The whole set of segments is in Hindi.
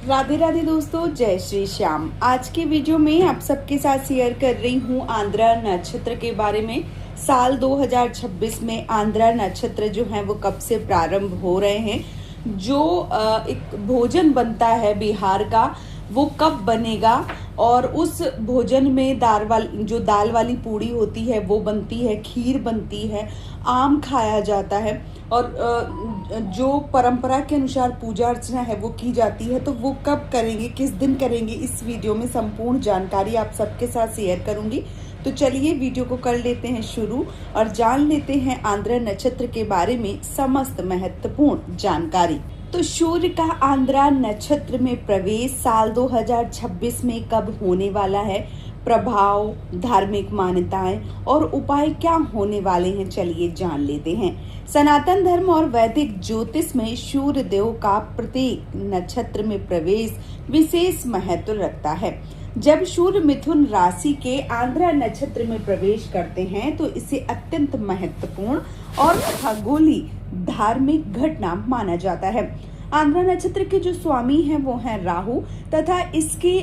राधे राधे दोस्तों, जय श्री श्याम। आज के वीडियो में आप सबके साथ शेयर कर रही हूँ आंद्रा नक्षत्र के बारे में। साल 2026 में आंद्रा नक्षत्र जो है वो कब से प्रारंभ हो रहे हैं, जो एक भोजन बनता है बिहार का वो कब बनेगा, और उस भोजन में दाल वाली पूड़ी होती है वो बनती है, खीर बनती है, आम खाया जाता है, और जो परंपरा के अनुसार पूजा अर्चना है वो की जाती है। तो वो कब करेंगे, किस दिन करेंगे, इस वीडियो में संपूर्ण जानकारी आप सबके साथ शेयर करूंगी। तो चलिए वीडियो को कर लेते हैं शुरू और जान लेते हैं आंद्रा नक्षत्र के बारे में समस्त महत्वपूर्ण जानकारी। तो सूर्य का आंद्रा नक्षत्र में प्रवेश साल 2026 में कब होने वाला है, प्रभाव, धार्मिक मान्यताएं और उपाय क्या होने वाले हैं, चलिए जान लेते हैं। सनातन धर्म और वैदिक ज्योतिष में सूर्य देव का प्रत्येक नक्षत्र में प्रवेश विशेष महत्व रखता है। जब सूर्य मिथुन राशि के आंद्रा नक्षत्र में प्रवेश करते हैं तो इसे अत्यंत महत्वपूर्ण और खगोलीय धार्मिक घटना माना जाता है। आंद्रा नक्षत्र के जो स्वामी हैं वो हैं राहु, तथा इसके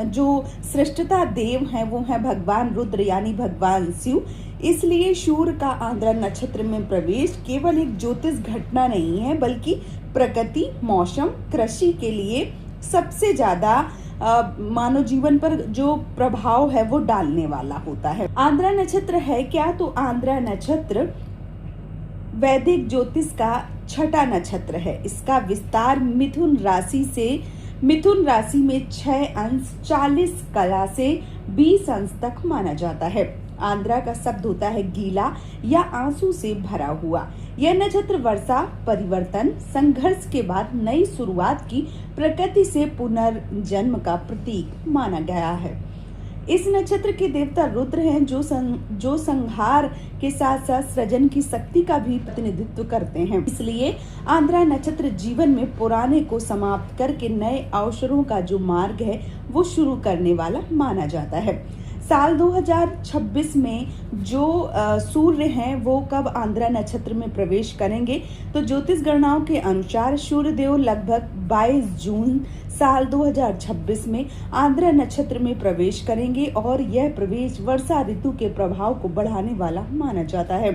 जो सृष्टता देव हैं वो हैं भगवान रुद्र यानी भगवान शिव। इसलिए सूर्य का आंद्रा नक्षत्र में प्रवेश केवल एक ज्योतिष घटना नहीं है, बल्कि प्रकृति, मौसम, कृषि के लिए सबसे ज्यादा मानव जीवन पर जो प्रभाव है वो डालने वाला होता है। आंद्रा नक्षत्र है क्या? तो आंद्रा नक्षत्र वैदिक ज्योतिष का छठा नक्षत्र है। इसका विस्तार मिथुन राशि में 6 अंश 40 कला से 20 अंश तक माना जाता है। आंद्रा का शब्द होता है गीला या आंसू से भरा हुआ। यह नक्षत्र वर्षा, परिवर्तन, संघर्ष के बाद नई शुरुआत की प्रकृति से पुनर्जन्म का प्रतीक माना गया है। इस नक्षत्र के देवता रुद्र हैं, जो संहार के साथ साथ सृजन की शक्ति का भी प्रतिनिधित्व करते हैं। इसलिए आंद्रा नक्षत्र जीवन में पुराने को समाप्त करके नए अवसरों का जो मार्ग है वो शुरू करने वाला माना जाता है। साल 2026 में जो सूर्य हैं वो कब आंद्रा नक्षत्र में प्रवेश करेंगे, तो ज्योतिष गणनाओं के अनुसार सूर्य देव लगभग 22 जून साल 2026 में आंद्रा नक्षत्र में प्रवेश करेंगे, और यह प्रवेश वर्षा ऋतु के प्रभाव को बढ़ाने वाला माना जाता है।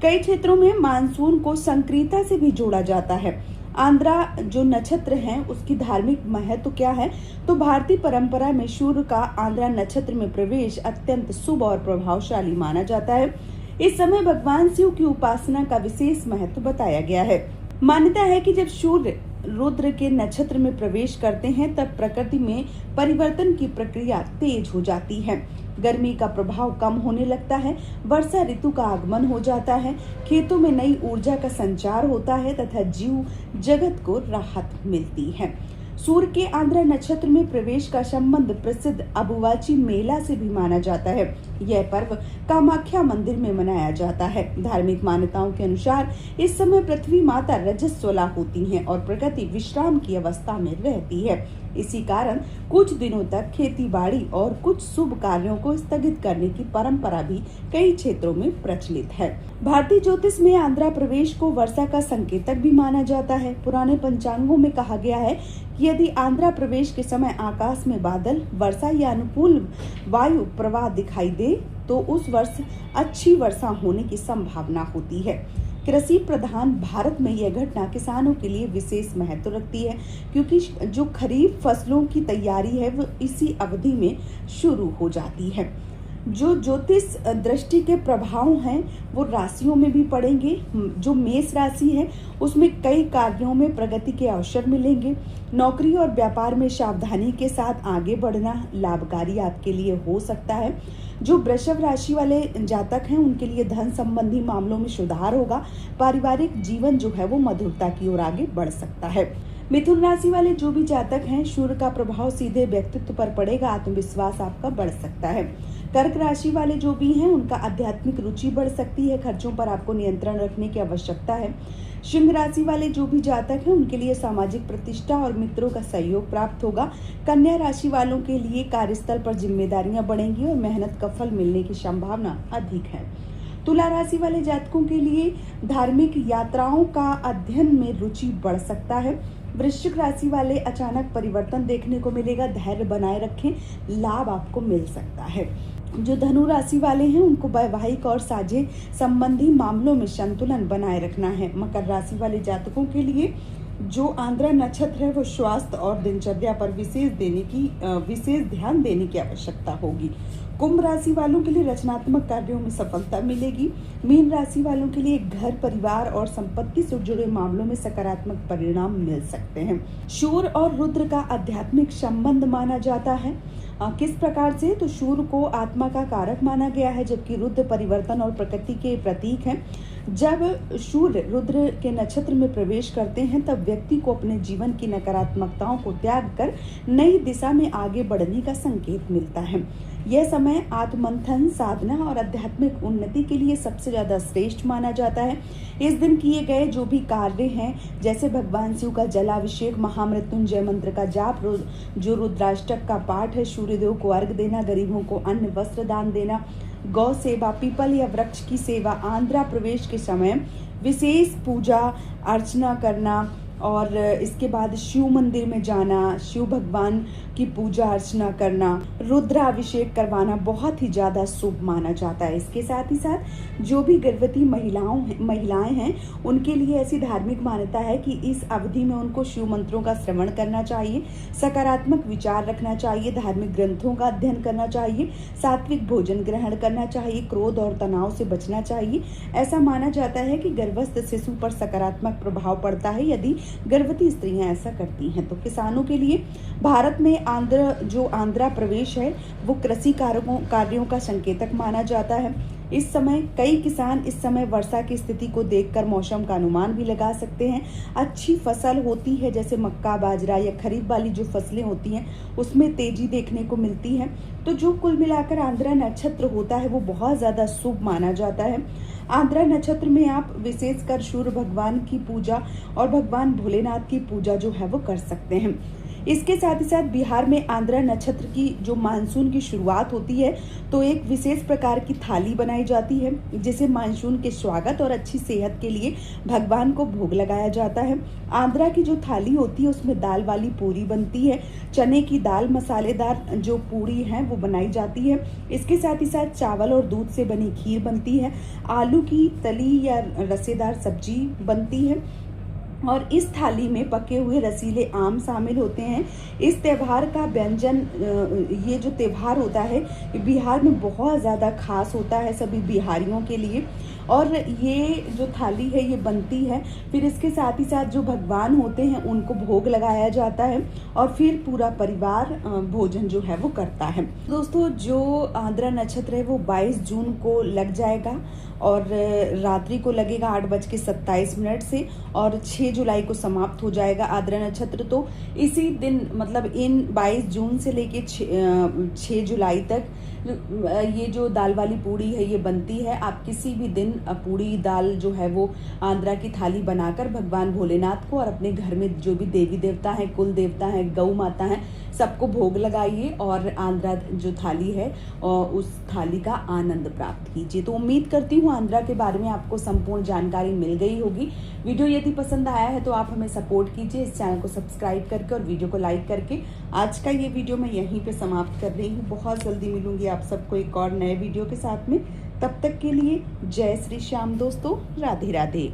कई क्षेत्रों में मानसून को संक्रियता से भी जोड़ा जाता है। आंद्रा जो नक्षत्र है उसकी धार्मिक महत्व क्या है, तो भारतीय परंपरा में सूर्य का आंद्रा नक्षत्र में प्रवेश अत्यंत शुभ और प्रभावशाली माना जाता है। इस समय भगवान शिव की उपासना का विशेष महत्व बताया गया है। मान्यता है कि जब सूर्य रुद्र के नक्षत्र में प्रवेश करते हैं तब प्रकृति में परिवर्तन की प्रक्रिया तेज हो जाती है। गर्मी का प्रभाव कम होने लगता है, वर्षा ऋतु का आगमन हो जाता है, खेतों में नई ऊर्जा का संचार होता है तथा जीव जगत को राहत मिलती है। सूर्य के आंद्रा नक्षत्र में प्रवेश का संबंध प्रसिद्ध अबुवाची मेला से भी माना जाता है। यह पर्व कामाख्या मंदिर में मनाया जाता है। धार्मिक मान्यताओं के अनुसार इस समय पृथ्वी माता रजस्वला होती हैं और प्रकृति विश्राम की अवस्था में रहती है। इसी कारण कुछ दिनों तक खेती बाड़ी और कुछ शुभ कार्यों को स्थगित करने की परंपरा भी कई क्षेत्रों में प्रचलित है। भारतीय ज्योतिष में आंद्रा प्रवेश को वर्षा का संकेतक भी माना जाता है। पुराने पंचांगों में कहा गया है कि यदि आंद्रा प्रवेश के समय आकाश में बादल, वर्षा या अनुकूल वायु प्रवाह दिखाई दे तो उस वर्ष अच्छी वर्षा होने की संभावना होती है। कृषि प्रधान भारत में यह घटना किसानों के लिए विशेष महत्व रखती है, क्योंकि जो खरीफ फसलों की तैयारी है वो इसी अवधि में शुरू हो जाती है। जो ज्योतिष दृष्टि के प्रभाव हैं वो राशियों में भी पड़ेंगे। जो मेष राशि है उसमें कई कार्यों में प्रगति के अवसर मिलेंगे। नौकरी और व्यापार में सावधानी के साथ आगे बढ़ना लाभकारी आपके लिए हो सकता है। जो वृषभ राशि वाले जातक हैं उनके लिए धन संबंधी मामलों में सुधार होगा। पारिवारिक जीवन जो है वो मधुरता की ओर आगे बढ़ सकता है। मिथुन राशि वाले जो भी जातक हैं, सूर्य का प्रभाव सीधे व्यक्तित्व पर पड़ेगा, आत्मविश्वास आपका बढ़ सकता है। कर्क राशि वाले जो भी हैं उनका आध्यात्मिक रुचि बढ़ सकती है, खर्चों पर आपको नियंत्रण रखने की आवश्यकता है। सिंह राशि वाले जो भी जातक हैं उनके लिए सामाजिक प्रतिष्ठा और मित्रों का सहयोग प्राप्त होगा। कन्या राशि वालों के लिए कार्यस्थल पर जिम्मेदारियां बढ़ेंगी और मेहनत का फल मिलने की संभावना अधिक है। तुला राशि वाले जातकों के लिए धार्मिक यात्राओं का अध्ययन में रुचि बढ़ सकता है। वृश्चिक राशि वाले अचानक परिवर्तन देखने को मिलेगा, धैर्य बनाए रखें, लाभ आपको मिल सकता है। जो धनु राशि वाले हैं उनको वैवाहिक और साझे संबंधी मामलों में संतुलन बनाए रखना है। मकर राशि वाले जातकों के लिए जो आंद्रा नक्षत्र है वो स्वास्थ्य और दिनचर्या पर विशेष ध्यान देने की आवश्यकता होगी। कुंभ राशि वालों के लिए रचनात्मक कार्यों में सफलता मिलेगी। मीन राशि वालों के लिए घर, परिवार और संपत्ति से जुड़े मामलों में सकारात्मक परिणाम मिल सकते हैं। सूर्य और रुद्र का आध्यात्मिक संबंध माना जाता है। किस प्रकार से? तो सूर्य को आत्मा का कारक माना गया है, जबकि रुद्र परिवर्तन और प्रकृति के प्रतीक हैं। जब सूर्य रुद्र के नक्षत्र में प्रवेश करते हैं तब व्यक्ति को अपने जीवन की नकारात्मकताओं को त्याग कर नई दिशा में आगे बढ़ने का संकेत मिलता है। यह समय आत्ममंथन, साधना और आध्यात्मिक उन्नति के लिए सबसे ज्यादा श्रेष्ठ माना जाता है। इस दिन किए गए जो भी कार्य हैं, जैसे भगवान शिव का जलाभिषेक, महामृत्युंजय मंत्र का जाप, जो रुद्राष्टक का पाठ है, सूर्यदेव को अर्घ देना, गरीबों को अन्न वस्त्र दान देना, गौ सेवा, पीपल या वृक्ष की सेवा, आंध्रा प्रवेश के समय विशेष पूजा अर्चना करना और इसके बाद शिव मंदिर में जाना, शिव भगवान की पूजा अर्चना करना, रुद्राभिषेक करवाना बहुत ही ज्यादा शुभ माना जाता है। इसके साथ ही साथ जो भी गर्भवती महिलाएं हैं उनके लिए ऐसी धार्मिक मान्यता है कि इस अवधि में उनको शिव मंत्रों का श्रवण करना चाहिए, सकारात्मक विचार रखना चाहिए, धार्मिक ग्रंथों का अध्ययन करना चाहिए, सात्विक भोजन ग्रहण करना चाहिए, क्रोध और तनाव से बचना चाहिए। ऐसा माना जाता है कि गर्भस्थ शिशु पर सकारात्मक प्रभाव पड़ता है यदि गर्भवती स्त्रियां ऐसा करती हैं। तो किसानों के लिए भारत में आंध्रा प्रवेश है वो कृषि कार्यों का संकेतक माना जाता है। इस समय कई किसान इस समय वर्षा की स्थिति को देखकर मौसम का अनुमान भी लगा सकते हैं। अच्छी फसल होती है, जैसे मक्का, बाजरा या खरीफ वाली जो फसलें होती हैं उसमें तेजी देखने को मिलती है। तो जो कुल मिलाकर आंद्रा नक्षत्र होता है वो बहुत ज़्यादा शुभ माना जाता है। आंद्रा नक्षत्र में आप विशेषकर सूर्य भगवान की पूजा और भगवान भोलेनाथ की पूजा जो है वो कर सकते हैं। इसके साथ ही साथ बिहार में आंद्रा नक्षत्र की जो मानसून की शुरुआत होती है तो एक विशेष प्रकार की थाली बनाई जाती है जिसे मानसून के स्वागत और अच्छी सेहत के लिए भगवान को भोग लगाया जाता है। आंद्रा की जो थाली होती है उसमें दाल वाली पूरी बनती है, चने की दाल मसालेदार जो पूरी है वो बनाई जाती है। इसके साथ ही साथ चावल और दूध से बनी खीर बनती है, आलू की तली या रसेदार सब्जी बनती है और इस थाली में पके हुए रसीले आम शामिल होते हैं। इस त्योहार का व्यंजन, ये जो त्योहार होता है बिहार में बहुत ज़्यादा खास होता है सभी बिहारियों के लिए और ये जो थाली है ये बनती है। फिर इसके साथ ही साथ जो भगवान होते हैं उनको भोग लगाया जाता है और फिर पूरा परिवार भोजन जो है वो करता है। दोस्तों, जो आंद्रा नक्षत्र है वो 22 जून को लग जाएगा और रात्रि को लगेगा 8:27 से और 6 जुलाई को समाप्त हो जाएगा आंद्रा नक्षत्र। तो इसी दिन मतलब इन 22 जून से लेके 6 जुलाई तक ये जो दाल वाली पूड़ी है ये बनती है। आप किसी भी दिन पूड़ी दाल जो है वो आंद्रा की थाली बनाकर भगवान भोलेनाथ को और अपने घर में जो भी देवी देवता हैं, कुल देवता हैं, गौ माता हैं, सबको भोग लगाइए और आंद्रा जो थाली है और उस थाली का आनंद प्राप्त कीजिए। तो उम्मीद करती हूँ आंद्रा के बारे में आपको संपूर्ण जानकारी मिल गई होगी। वीडियो यदि पसंद आया है तो आप हमें सपोर्ट कीजिए इस चैनल को सब्सक्राइब करके और वीडियो को लाइक करके। आज का ये वीडियो मैं यहीं पे समाप्त कर रही हूँ। बहुत जल्दी मिलूंगी आप सबको एक और नए वीडियो के साथ में। तब तक के लिए जय श्री श्याम दोस्तों, राधे राधे।